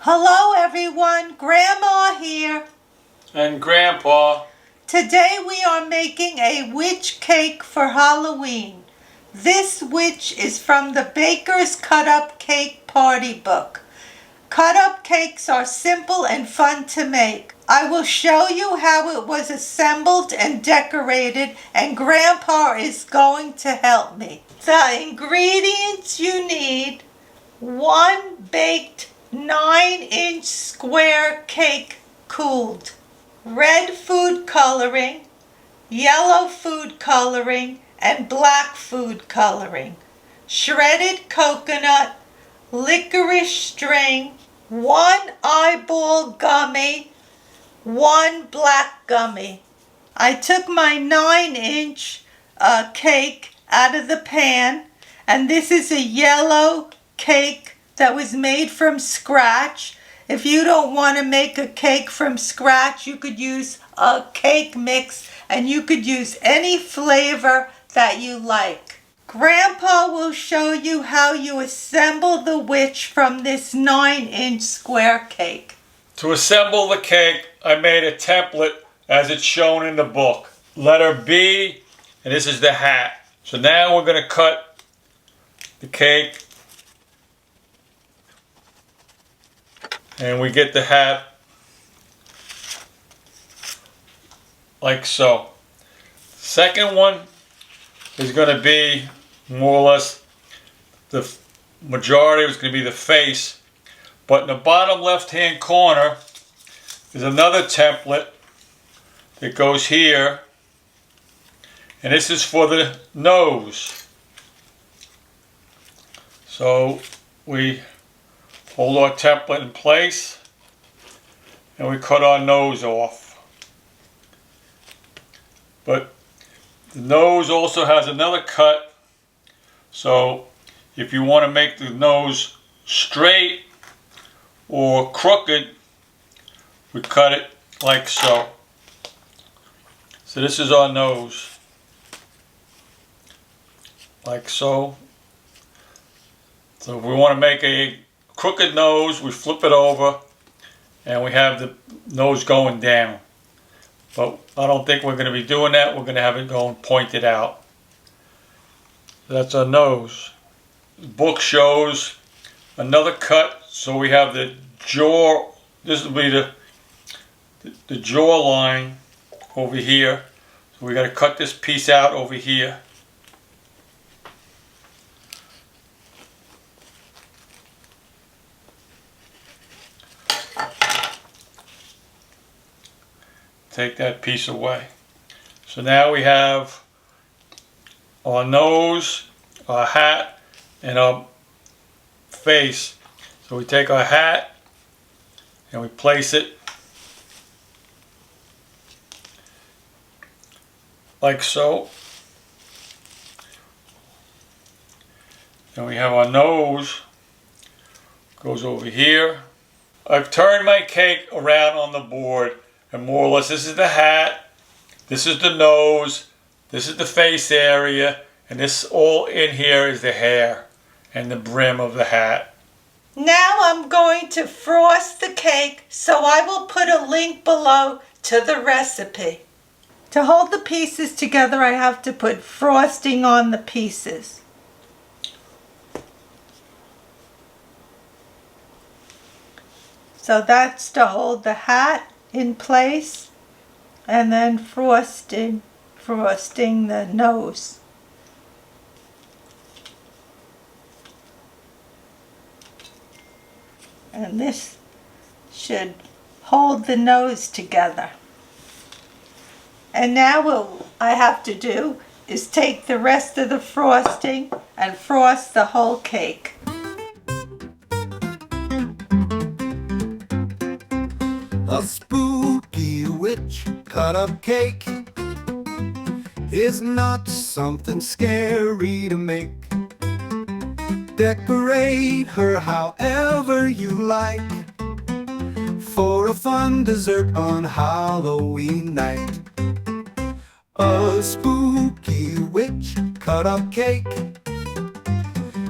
Hello everyone, Grandma here. And Grandpa. Today we are making a witch cake for Halloween. This witch is from the Baker's Cut Up Cake Party Book. Cut up cakes are simple and fun to make. I will show you how it was assembled and decorated, and Grandpa is going to help me. The ingredients you need: 1 baked 9-inch square cake cooled, red food coloring, yellow food coloring, and black food coloring, shredded coconut, licorice string, 1 eyeball gummy, 1 black gummy. I took my 9-inch cake out of the pan, and this is a yellow cake that was made from scratch. If you don't want to make a cake from scratch, you could use a cake mix, and you could use any flavor that you like. Grandpa will show you how you assemble the witch from this 9-inch square cake. To assemble the cake, I made a template as it's shown in the book. Letter B, and this is the hat. So now we're going to cut the cake. And we get the hat like so. Second one is going to be more or less the majority is going to be the face. But in the bottom left hand corner is another template that goes here. And this is for the nose. So we hold our template in place and we cut our nose off. But the nose also has another cut, so if you want to make the nose straight or crooked, we cut it like so. So this is our nose, like so. So if we want to make a crooked nose, we flip it over and we have the nose going down. But I don't think we're going to be doing that. We're going to have it going pointed out. That's our nose. The book shows another cut, so we have the jaw. This will be the jaw line over here. So we got to cut this piece out over here. Take that piece away. So now we have our nose, our hat, and our face. So we take our hat and we place it like so. Then we have our nose, goes over here. I've turned my cake around on the board. And more or less, this is the hat, this is the nose, this is the face area, and this all in here is the hair and the brim of the hat. Now I'm going to frost the cake, so I will put a link below to the recipe. To hold the pieces together, I have to put frosting on the pieces. So that's to hold the hat in place, and then frosting the nose. And this should hold the nose together. And now what I have to do is take the rest of the frosting and frost the whole cake. A spooky witch cut-up cake is not something scary to make. Decorate her however you like for a fun dessert on Halloween night. A spooky witch cut-up cake.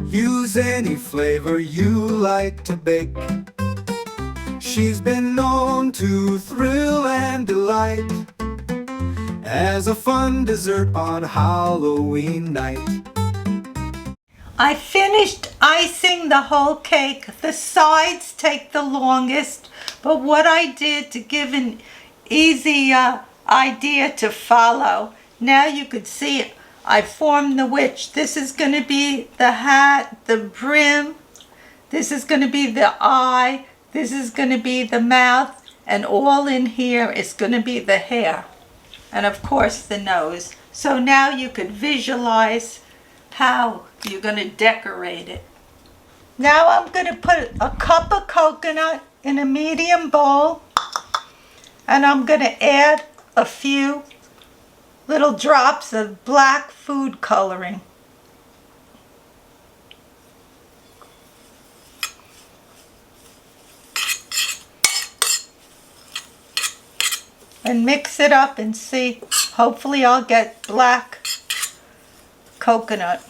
Use any flavor you like to bake. She's been known to thrill and delight as a fun dessert on Halloween night. I finished icing the whole cake. The sides take the longest, but what I did to give an easy idea to follow, now you could see it. I formed the witch. This is going to be the hat, the brim. This is going to be the eye. This is going to be the mouth. And all in here is going to be the hair. And of course the nose. So now you could visualize how you're going to decorate it. Now I'm going to put a cup of coconut in a medium bowl. And I'm going to add a few little drops of black food coloring. And mix it up and see. Hopefully I'll get black coconut.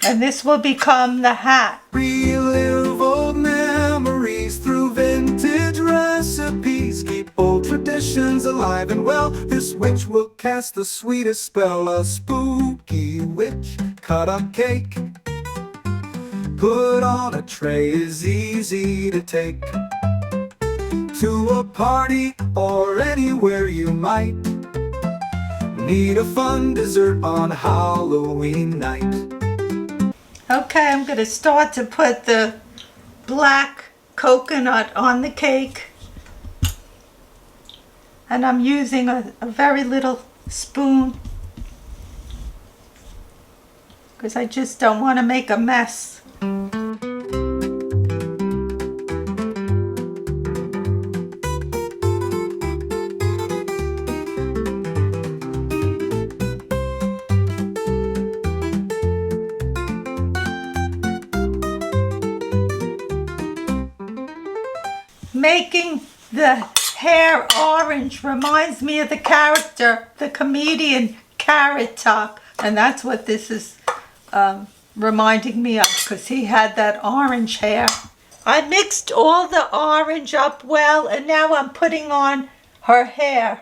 And this will become the hat. Relive old memories through vintage recipes. Keep old traditions alive and well. This witch will cast the sweetest spell. A spooky witch cut-up cake put on a tray is easy to take to a party or anywhere you might need a fun dessert on Halloween night. Okay, I'm going to start to put the black coconut on the cake. And I'm using a very little spoon because I just don't want to make a mess. Making the hair orange reminds me of the character, the comedian Carrot Top, and that's what this is reminding me of, because he had that orange hair. I mixed all the orange up well, and now I'm putting on her hair.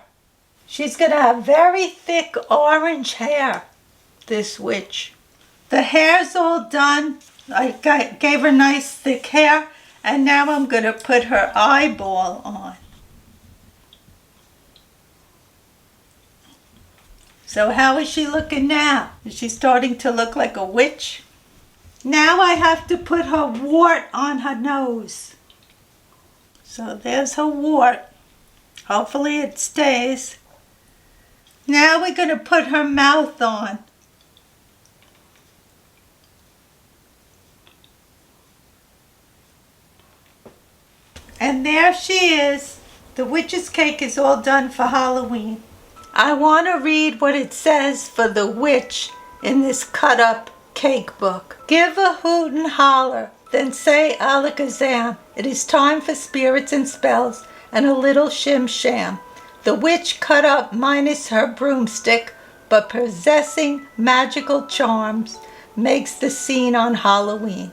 She's going to have very thick orange hair, this witch. The hair's all done. I gave her nice thick hair. And now I'm going to put her eyeball on. So how is she looking now? Is she starting to look like a witch? Now I have to put her wart on her nose. So there's her wart. Hopefully it stays. Now we're going to put her mouth on. And there she is. The witch's cake is all done for Halloween. I want to read what it says for the witch in this cut-up cake book. Give a hoot and holler, then say alakazam. It is time for spirits and spells and a little shim-sham. The witch cut up minus her broomstick, but possessing magical charms, makes the scene on Halloween.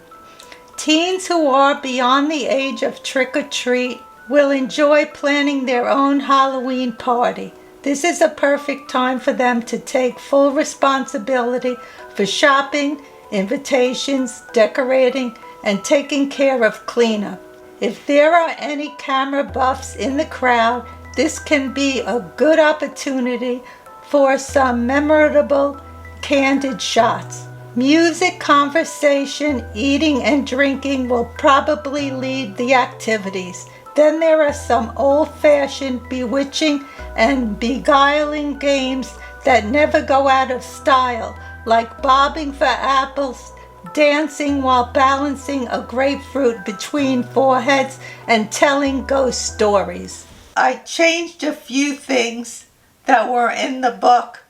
Teens who are beyond the age of trick-or-treat will enjoy planning their own Halloween party. This is a perfect time for them to take full responsibility for shopping, invitations, decorating, and taking care of cleanup. If there are any camera buffs in the crowd, this can be a good opportunity for some memorable, candid shots. Music, conversation, eating, and drinking will probably lead the activities. Then there are some old-fashioned bewitching and beguiling games that never go out of style, like bobbing for apples, dancing while balancing a grapefruit between foreheads, and telling ghost stories. I changed a few things that were in the book.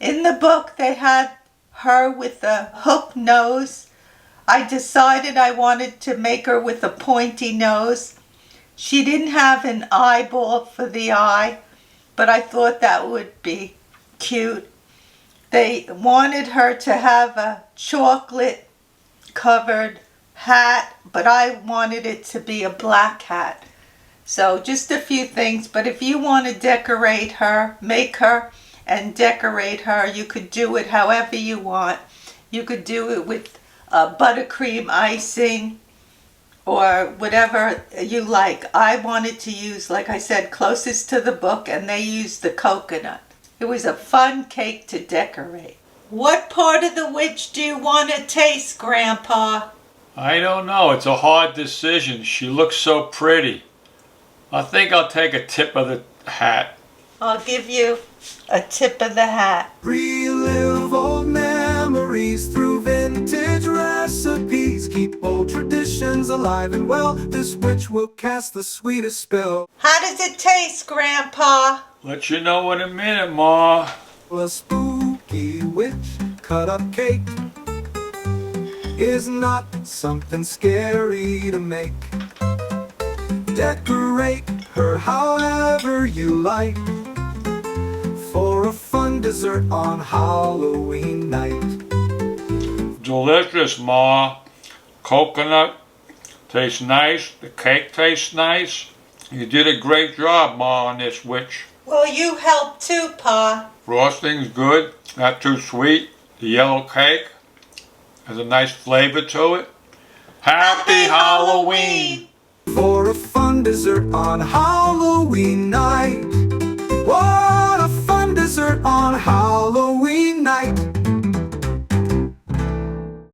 In the book they had her with a hook nose. I decided I wanted to make her with a pointy nose. She didn't have an eyeball for the eye, but I thought that would be cute. They wanted her to have a chocolate covered hat, but I wanted it to be a black hat. So just a few things, but if you want to decorate her, make her and decorate her, you could do it however you want. You could do it with buttercream icing or whatever you like. I wanted to use, like I said, closest to the book, and they used the coconut. It was a fun cake to decorate. What part of the witch do you want to taste, Grandpa? I don't know. It's a hard decision. She looks so pretty. I think I'll take a tip of the hat. I'll give you a tip of the hat. Relive old memories through vintage recipes. Keep old traditions alive and well. This witch will cast the sweetest spell. How does it taste, Grandpa? Let you know in a minute, Ma. A spooky witch cut-up cake is not something scary to make. Decorate her however you like for a fun dessert on Halloween night. Delicious, Ma. Coconut tastes nice. The cake tastes nice. You did a great job, Ma, on this witch. Well, you helped too, Pa. Frosting's good. Not too sweet. The yellow cake has a nice flavor to it. Happy Halloween! For a fun dessert on Halloween night. What a fun dessert on Halloween.